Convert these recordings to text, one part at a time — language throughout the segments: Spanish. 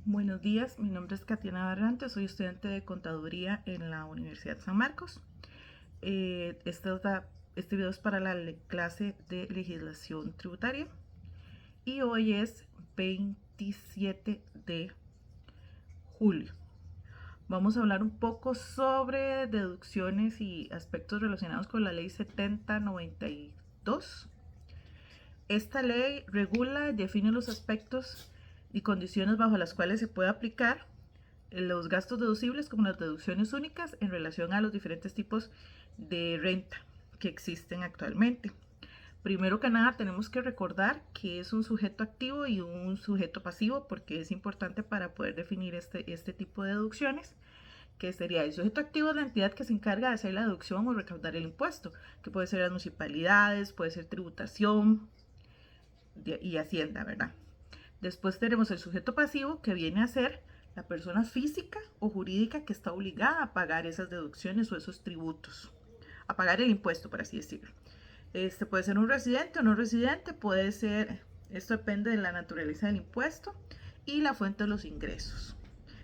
Buenos días, mi nombre es Katiana Barrante, soy estudiante de Contaduría en la Universidad San Marcos. Este video es para la clase de legislación tributaria y hoy es 27 de julio. Vamos a hablar un poco sobre deducciones y aspectos relacionados con la ley 7092. Esta ley regula y define los aspectos y condiciones bajo las cuales se puede aplicar los gastos deducibles como las deducciones únicas en relación a los diferentes tipos de renta que existen actualmente. Primero que nada tenemos que recordar que es un sujeto activo y un sujeto pasivo, porque es importante para poder definir este tipo de deducciones, que sería el sujeto activo es la entidad que se encarga de hacer la deducción o recaudar el impuesto, que puede ser las municipalidades, puede ser tributación y hacienda, ¿verdad? Después tenemos el sujeto pasivo, que viene a ser la persona física o jurídica que está obligada a pagar esas deducciones o esos tributos, a pagar el impuesto, por así decirlo. Este puede ser un residente o no residente, puede ser, esto depende de la naturaleza del impuesto y la fuente de los ingresos.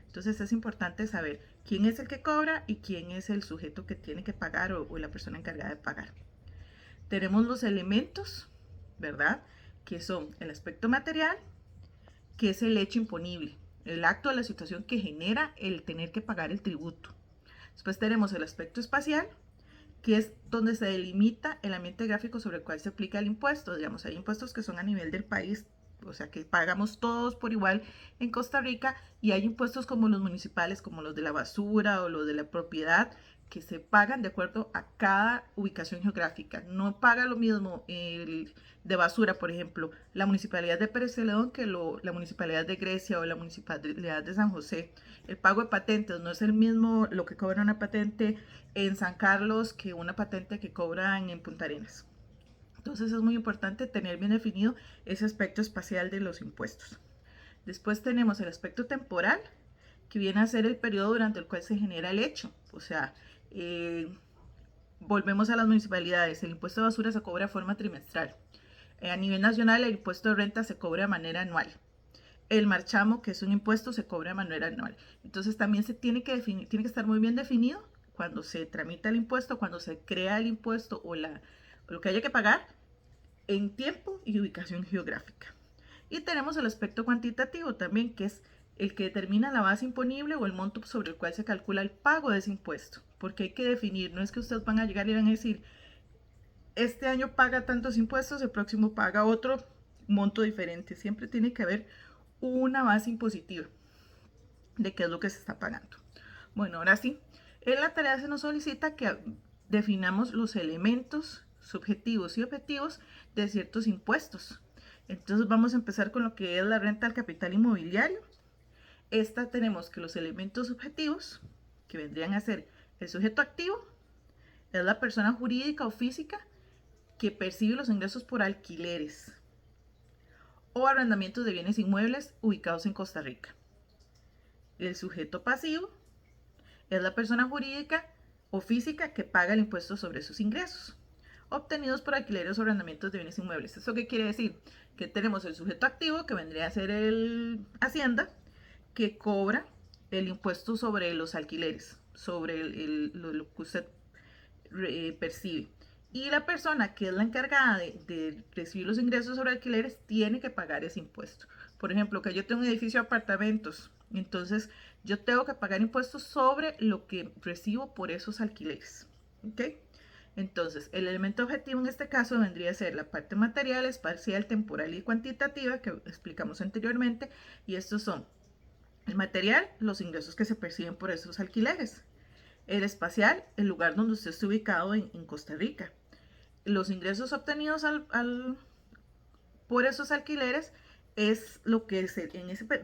Entonces es importante saber quién es el que cobra y quién es el sujeto que tiene que pagar o la persona encargada de pagar. Tenemos los elementos, ¿verdad? Que son el aspecto material, que es el hecho imponible, el acto de la situación que genera el tener que pagar el tributo. Después tenemos el aspecto espacial, que es donde se delimita el ambiente gráfico sobre el cual se aplica el impuesto. Digamos, hay impuestos que son a nivel del país, o sea que pagamos todos por igual en Costa Rica, y hay impuestos como los municipales, como los de la basura o los de la propiedad, que se pagan de acuerdo a cada ubicación geográfica. No paga lo mismo el de basura, por ejemplo, la municipalidad de Pérez Celedón que la municipalidad de Grecia o la municipalidad de San José. El pago de patentes no es el mismo lo que cobra una patente en San Carlos que una patente que cobran en Punta Arenas. Entonces es muy importante tener bien definido ese aspecto espacial de los impuestos. Después tenemos el aspecto temporal, que viene a ser el periodo durante el cual se genera el hecho. O sea, volvemos a las municipalidades, el impuesto de basura se cobra de forma trimestral. A nivel nacional el impuesto de renta se cobra de manera anual. El marchamo, que es un impuesto, se cobra de manera anual. Entonces también se tiene que definir, tiene que estar muy bien definido cuando se tramita el impuesto, cuando se crea el impuesto o lo que haya que pagar en tiempo y ubicación geográfica. Y tenemos el aspecto cuantitativo también, que es el que determina la base imponible o el monto sobre el cual se calcula el pago de ese impuesto. Porque hay que definir, no es que ustedes van a llegar y van a decir, este año paga tantos impuestos, el próximo paga otro monto diferente. Siempre tiene que haber una base impositiva de qué es lo que se está pagando. Bueno, ahora sí, en la tarea se nos solicita que definamos los elementos subjetivos y objetivos de ciertos impuestos. Entonces vamos a empezar con lo que es la renta al capital inmobiliario. Esta tenemos que los elementos subjetivos, que vendrían a ser el sujeto activo, es la persona jurídica o física que percibe los ingresos por alquileres o arrendamientos de bienes inmuebles ubicados en Costa Rica. El sujeto pasivo es la persona jurídica o física que paga el impuesto sobre sus ingresos obtenidos por alquileres o arrendamientos de bienes inmuebles. ¿Eso qué quiere decir? Que tenemos el sujeto activo, que vendría a ser el Hacienda, que cobra el impuesto sobre los alquileres, sobre lo que usted percibe. Y la persona que es la encargada de recibir los ingresos sobre alquileres tiene que pagar ese impuesto. Por ejemplo, que yo tengo un edificio de apartamentos, entonces yo tengo que pagar impuestos sobre lo que recibo por esos alquileres. ¿Ok? Entonces, el elemento objetivo en este caso vendría a ser la parte material, espacial, temporal y cuantitativa que explicamos anteriormente. Y estos son el material, los ingresos que se perciben por esos alquileres. El espacial, el lugar donde usted esté ubicado en Costa Rica. Los ingresos obtenidos por esos alquileres es lo que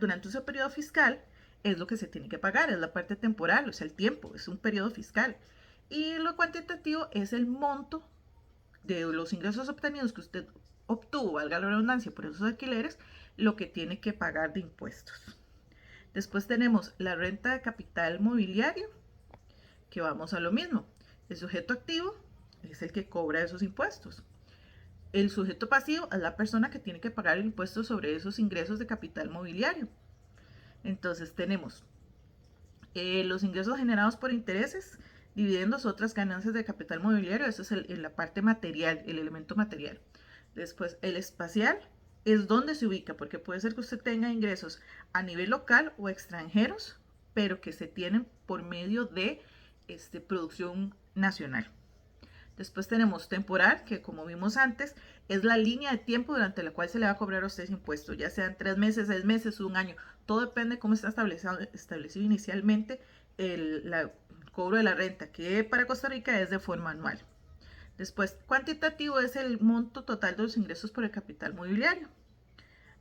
durante ese periodo fiscal es lo que se tiene que pagar, es la parte temporal, o sea, el tiempo, es un periodo fiscal. Y lo cuantitativo es el monto de los ingresos obtenidos que usted obtuvo, valga la redundancia, por esos alquileres, lo que tiene que pagar de impuestos. Después tenemos la renta de capital mobiliario, que vamos a lo mismo. El sujeto activo es el que cobra esos impuestos. El sujeto pasivo es la persona que tiene que pagar el impuesto sobre esos ingresos de capital mobiliario. Entonces tenemos los ingresos generados por intereses, dividendos, otras ganancias de capital mobiliario. Eso es la parte material, el elemento material. Después, el espacial es donde se ubica, porque puede ser que usted tenga ingresos a nivel local o extranjeros, pero que se tienen por medio de producción nacional. Después tenemos temporal, que como vimos antes, es la línea de tiempo durante la cual se le va a cobrar a usted ese impuesto, ya sean 3 meses, 6 meses, un año. Todo depende de cómo está establecido inicialmente el cobro de la renta, que para Costa Rica es de forma anual. Después, cuantitativo es el monto total de los ingresos por el capital mobiliario,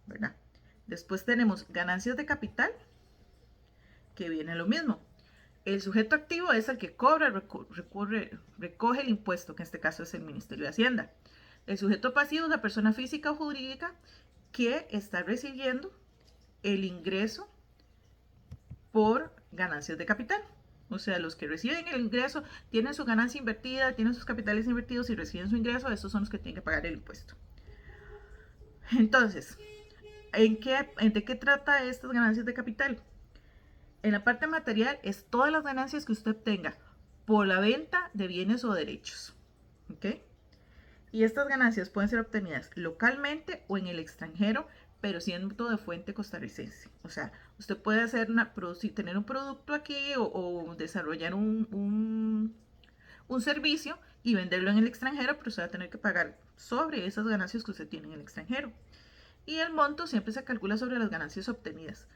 ¿verdad? Después tenemos ganancias de capital, que viene lo mismo. El sujeto activo es el que cobra, recoge el impuesto, que en este caso es el Ministerio de Hacienda. El sujeto pasivo es la persona física o jurídica que está recibiendo el ingreso por ganancias de capital. O sea, los que reciben el ingreso tienen su ganancia invertida, tienen sus capitales invertidos y reciben su ingreso, esos son los que tienen que pagar el impuesto. Entonces, ¿de qué trata estas ganancias de capital? En la parte material es todas las ganancias que usted obtenga por la venta de bienes o derechos. ¿Ok? Y estas ganancias pueden ser obtenidas localmente o en el extranjero, pero siendo de fuente costarricense. O sea, usted puede hacer tener un producto aquí o desarrollar un servicio y venderlo en el extranjero, pero usted va a tener que pagar sobre esas ganancias que usted tiene en el extranjero. Y el monto siempre se calcula sobre las ganancias obtenidas.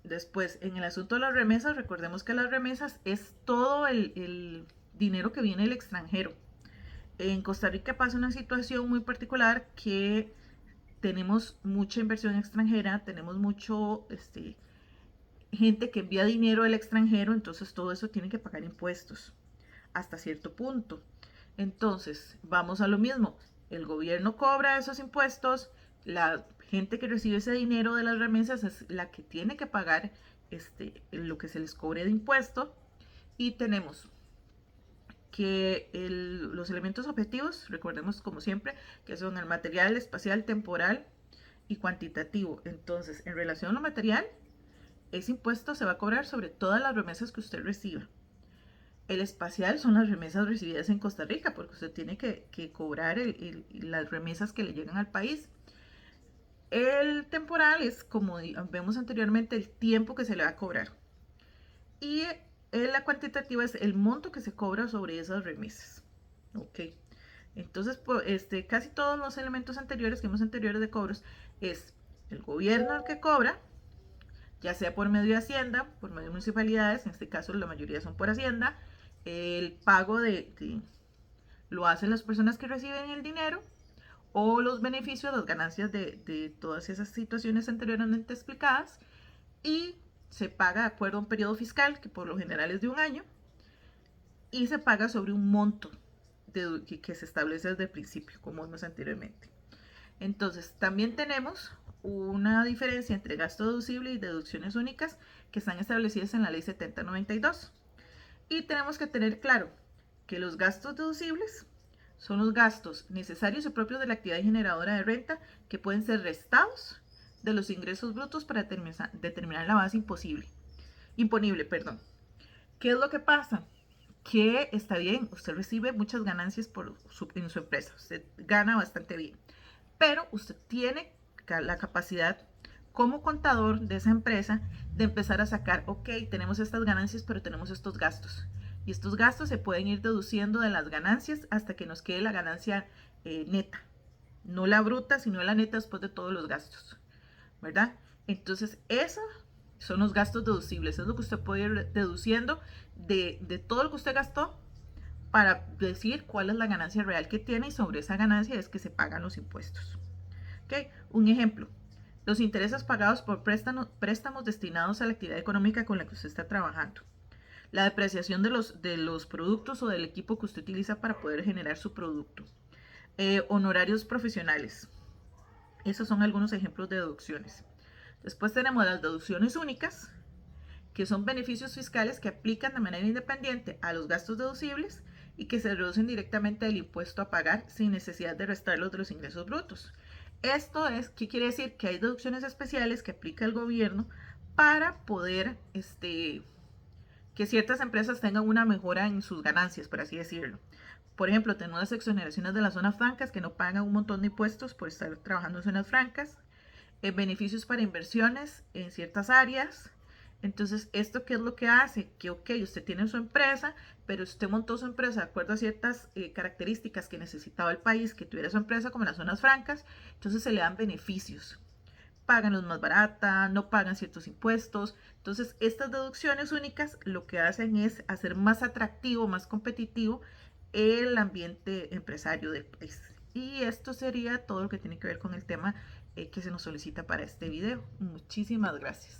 Después, en el asunto de las remesas, recordemos que las remesas es todo el dinero que viene del extranjero. En Costa Rica pasa una situación muy particular que tenemos mucha inversión extranjera, tenemos mucho gente que envía dinero al extranjero, entonces todo eso tiene que pagar impuestos hasta cierto punto. Entonces, vamos a lo mismo, el gobierno cobra esos impuestos, la gente que recibe ese dinero de las remesas es la que tiene que pagar lo que se les cobre de impuesto, y tenemos que los elementos objetivos, recordemos como siempre, que son el material, espacial, temporal y cuantitativo. Entonces, en relación a lo material, ese impuesto se va a cobrar sobre todas las remesas que usted reciba. El espacial son las remesas recibidas en Costa Rica, porque usted tiene que cobrar las remesas que le llegan al país. El temporal es, como vemos anteriormente, el tiempo que se le va a cobrar. Y la cuantitativa es el monto que se cobra sobre esas remesas. Ok. Entonces, casi todos los elementos anteriores que vimos anteriores de cobros es el gobierno el que cobra, ya sea por medio de Hacienda, por medio de municipalidades, en este caso la mayoría son por Hacienda. El pago lo hacen las personas que reciben el dinero, o los beneficios, las ganancias de todas esas situaciones anteriormente explicadas, y se paga de acuerdo a un periodo fiscal, que por lo general es de un año, y se paga sobre un monto que se establece desde el principio, como vimos anteriormente. Entonces, también tenemos una diferencia entre gasto deducible y deducciones únicas que están establecidas en la ley 7092. Y tenemos que tener claro que los gastos deducibles son los gastos necesarios y propios de la actividad generadora de renta que pueden ser restados de los ingresos brutos para determinar la base imponible. ¿Qué es lo que pasa? Que está bien, usted recibe muchas ganancias en su empresa, usted gana bastante bien, pero usted tiene la capacidad como contador de esa empresa de empezar a sacar, ok, tenemos estas ganancias, pero tenemos estos gastos. Y estos gastos se pueden ir deduciendo de las ganancias hasta que nos quede la ganancia neta. No la bruta, sino la neta después de todos los gastos, ¿verdad? Entonces, esos son los gastos deducibles. Es lo que usted puede ir deduciendo de todo lo que usted gastó para decir cuál es la ganancia real que tiene, y sobre esa ganancia es que se pagan los impuestos. ¿Okay? Un ejemplo. Los intereses pagados por préstamos destinados a la actividad económica con la que usted está trabajando. La depreciación de los productos o del equipo que usted utiliza para poder generar su producto. Honorarios profesionales. Esos son algunos ejemplos de deducciones. Después tenemos las deducciones únicas, que son beneficios fiscales que aplican de manera independiente a los gastos deducibles y que se reducen directamente del impuesto a pagar sin necesidad de restarlos de los ingresos brutos. Esto es, ¿qué quiere decir? Que hay deducciones especiales que aplica el gobierno para poder que ciertas empresas tengan una mejora en sus ganancias, por así decirlo. Por ejemplo, tenemos las exoneraciones de las zonas francas que no pagan un montón de impuestos por estar trabajando en zonas francas, beneficios para inversiones en ciertas áreas. Entonces, ¿esto qué es lo que hace? Que, ok, usted tiene su empresa, pero usted montó su empresa de acuerdo a ciertas características que necesitaba el país, que tuviera su empresa como en las zonas francas, entonces se le dan beneficios. Pagan los más barata, no pagan ciertos impuestos. Entonces, estas deducciones únicas lo que hacen es hacer más atractivo, más competitivo el ambiente empresario del país. Y esto sería todo lo que tiene que ver con el tema que se nos solicita para este video. Muchísimas gracias.